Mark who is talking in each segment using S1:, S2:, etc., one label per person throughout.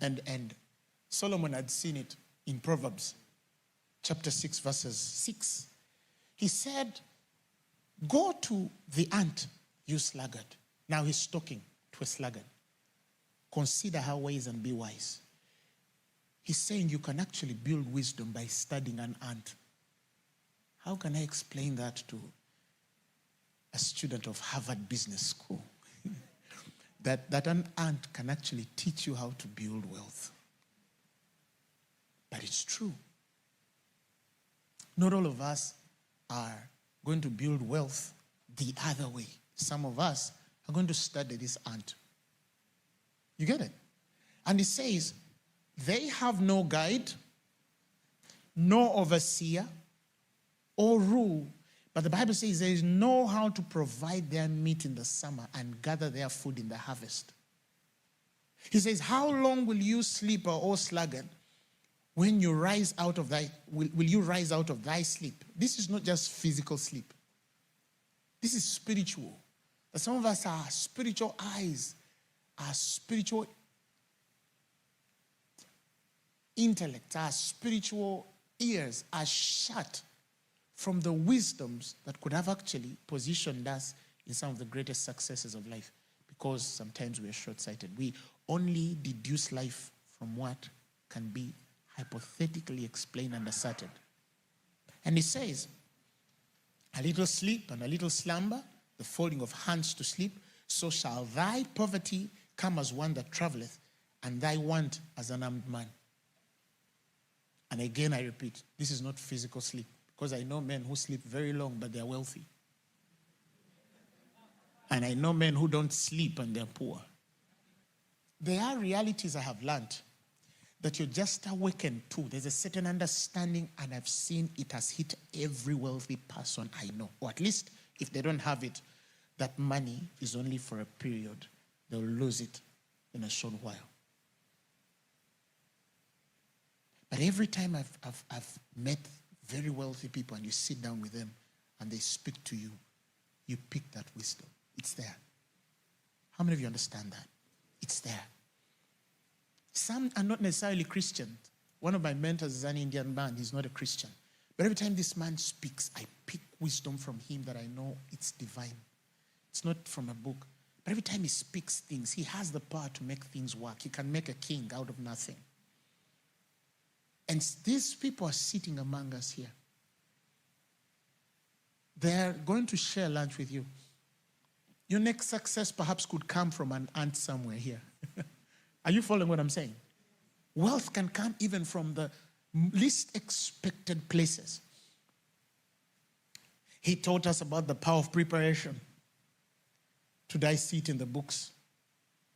S1: And Solomon had seen it in Proverbs chapter 6, verses 6. He said, go to the ant, you sluggard. Now he's talking to a sluggard. Consider her ways and be wise. He's saying you can actually build wisdom by studying an ant. How can I explain that to a student of Harvard Business School? that an ant can actually teach you how to build wealth. But it's true. Not all of us are going to build wealth the other way. Some of us are going to study this ant. You get it? And it says, they have no guide, no overseer, or rule. But the Bible says there is no how to provide their meat in the summer and gather their food in the harvest. He says, how long will you sleep, O sluggard, when you rise out of will you rise out of thy sleep? This is not just physical sleep. This is spiritual. But some of us, our spiritual eyes, our spiritual intellect, our spiritual ears are shut from the wisdoms that could have actually positioned us in some of the greatest successes of life, because sometimes we are short-sighted. We only deduce life from what can be hypothetically explained and asserted. And he says, a little sleep and a little slumber, the folding of hands to sleep, so shall thy poverty come as one that traveleth, and thy want as an armed man. And again, I repeat, this is not physical sleep, because I know men who sleep very long, but they're wealthy. And I know men who don't sleep and they're poor. There are realities I have learned that you're just awakened to. There's a certain understanding, and I've seen it has hit every wealthy person I know. Or at least, if they don't have it, that money is only for a period. They'll lose it in a short while. But every time I've met very wealthy people and you sit down with them and they speak to you, you pick that wisdom. It's there. How many of you understand that? It's there. Some are not necessarily Christian. One of my mentors is an Indian man. He's not a Christian. But every time this man speaks, I pick wisdom from him that I know it's divine. It's not from a book. But every time he speaks things, he has the power to make things work. He can make a king out of nothing. And these people are sitting among us here. They're going to share lunch with you. Your next success perhaps could come from an ant somewhere here. Are you following what I'm saying? Wealth can come even from the least expected places. He taught us about the power of preparation. Today I see it in the books.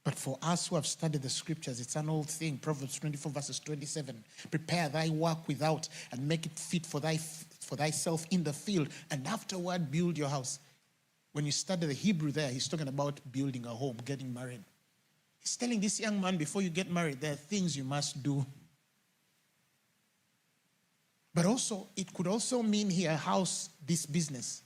S1: But for us who have studied the scriptures, it's an old thing. Proverbs 24 verses 27. Prepare thy work without and make it fit for thyself in the field, and afterward build your house. When you study the Hebrew there, he's talking about building a home, getting married. He's telling this young man, before you get married, there are things you must do. But also, it could also mean here, house this business.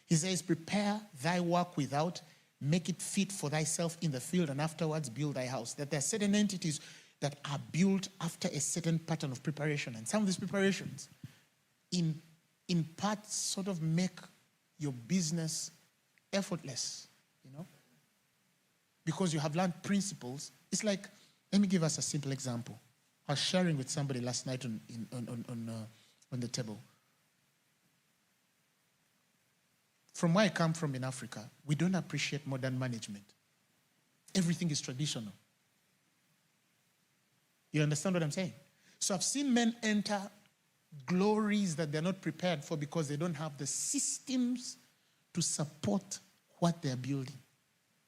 S1: He says, prepare thy work without, make it fit for thyself in the field, and afterwards build thy house. That there are certain entities that are built after a certain pattern of preparation. And some of these preparations, in part, sort of make your business effortless, because you have learned principles. It's like, let me give us a simple example. I was sharing with somebody last night on the table. From where I come from in Africa, we don't appreciate modern management. Everything is traditional. You understand what I'm saying? So I've seen men enter glories that they're not prepared for because they don't have the systems to support what they're building.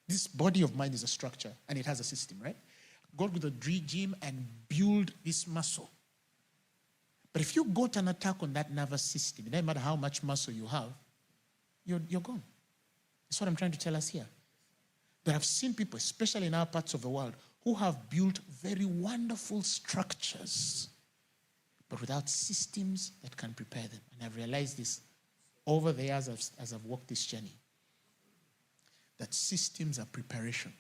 S1: This body of mine is a structure and it has a system, right? Go to the gym and build this muscle. But if you got an attack on that nervous system, it doesn't matter how much muscle you have, you're gone. That's what I'm trying to tell us here. That I've seen people, especially in our parts of the world, who have built very wonderful structures, but without systems that can prepare them. And I've realized this over the years as I've walked this journey, that systems are preparation.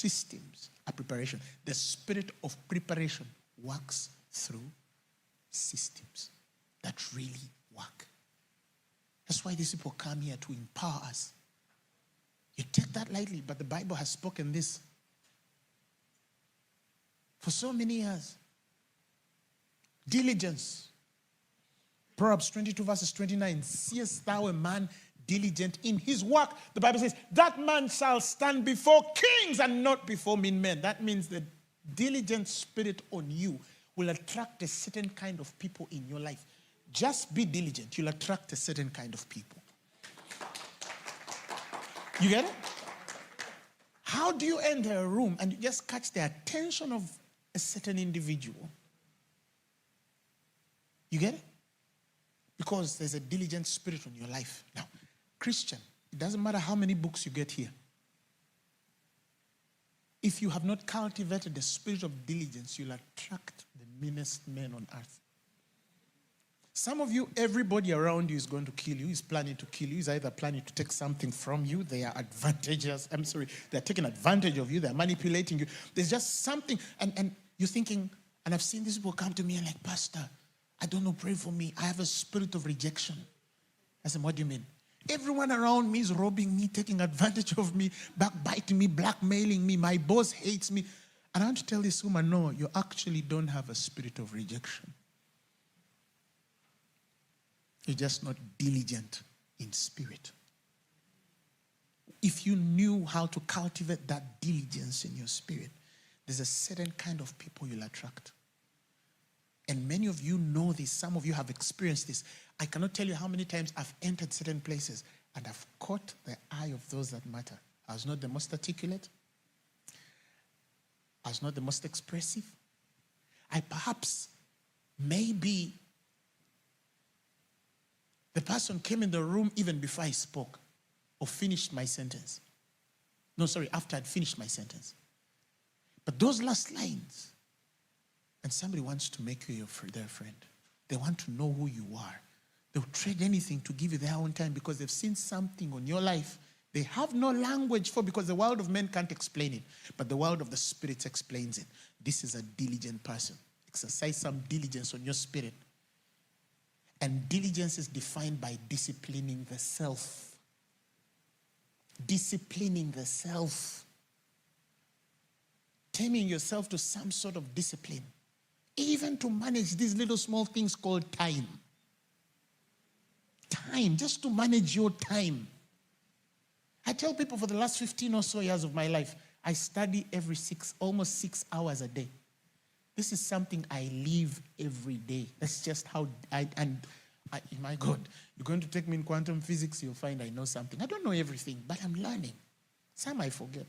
S1: systems are preparation. The spirit of preparation works through systems that really work. That's why these people come here to empower us. You take that lightly, but the Bible has spoken this for so many years. Diligence. Proverbs 22 verses 29. Seest thou a man diligent in his work? The Bible says, that man shall stand before kings and not before mean men. That means the diligent spirit on you will attract a certain kind of people in your life. Just be diligent. You'll attract a certain kind of people. You get it? How do you enter a room and you just catch the attention of a certain individual? You get it? Because there's a diligent spirit on your life. Now, Christian, it doesn't matter how many books you get here. If you have not cultivated the spirit of diligence, you'll attract the meanest men on earth. Some of you, everybody around you is going to kill you, is planning to kill you, is either planning to take something from you, they are advantageous, they're taking advantage of you, they're manipulating you. There's just something, and you're thinking, and I've seen these people come to me and like, Pastor, I don't know, pray for me. I have a spirit of rejection. I said, what do you mean? Everyone around me is robbing me, taking advantage of me, backbiting me, blackmailing me. My boss hates me. And I want to tell this woman, no, you actually don't have a spirit of rejection. You're just not diligent in spirit. If you knew how to cultivate that diligence in your spirit, there's a certain kind of people you'll attract. And many of you know this. Some of you have experienced this. I cannot tell you how many times I've entered certain places and I've caught the eye of those that matter. I was not the most articulate. I was not the most expressive. I perhaps, maybe, the person came in the room even before I spoke or finished my sentence. No, sorry, after I'd finished my sentence. But those last lines, and somebody wants to make you their friend. They want to know who you are. They'll trade anything to give you their own time because they've seen something on your life they have no language for, because the world of men can't explain it. But the world of the spirit explains it. This is a diligent person. Exercise some diligence on your spirit. And diligence is defined by disciplining the self. Disciplining the self. Taming yourself to some sort of discipline. Even to manage these little small things called time. Time, just to manage your time. I tell people for the last 15 or so years of my life, I study almost 6 hours a day. This is something I live every day. That's just how my God, you're going to take me in quantum physics, you'll find I know something. I don't know everything, but I'm learning. Some I forget.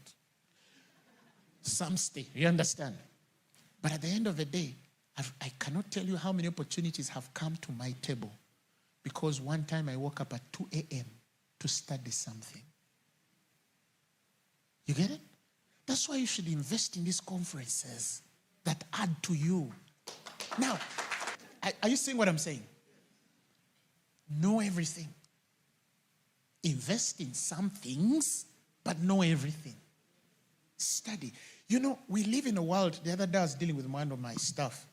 S1: Some stay, you understand? But at the end of the day, I cannot tell you how many opportunities have come to my table because one time I woke up at 2 a.m. to study something. You get it? That's why you should invest in these conferences that add to you. Now, are you seeing what I'm saying? Know everything. Invest in some things, but know everything. Study. You know, we live in a world, the other day I was dealing with one of my staff.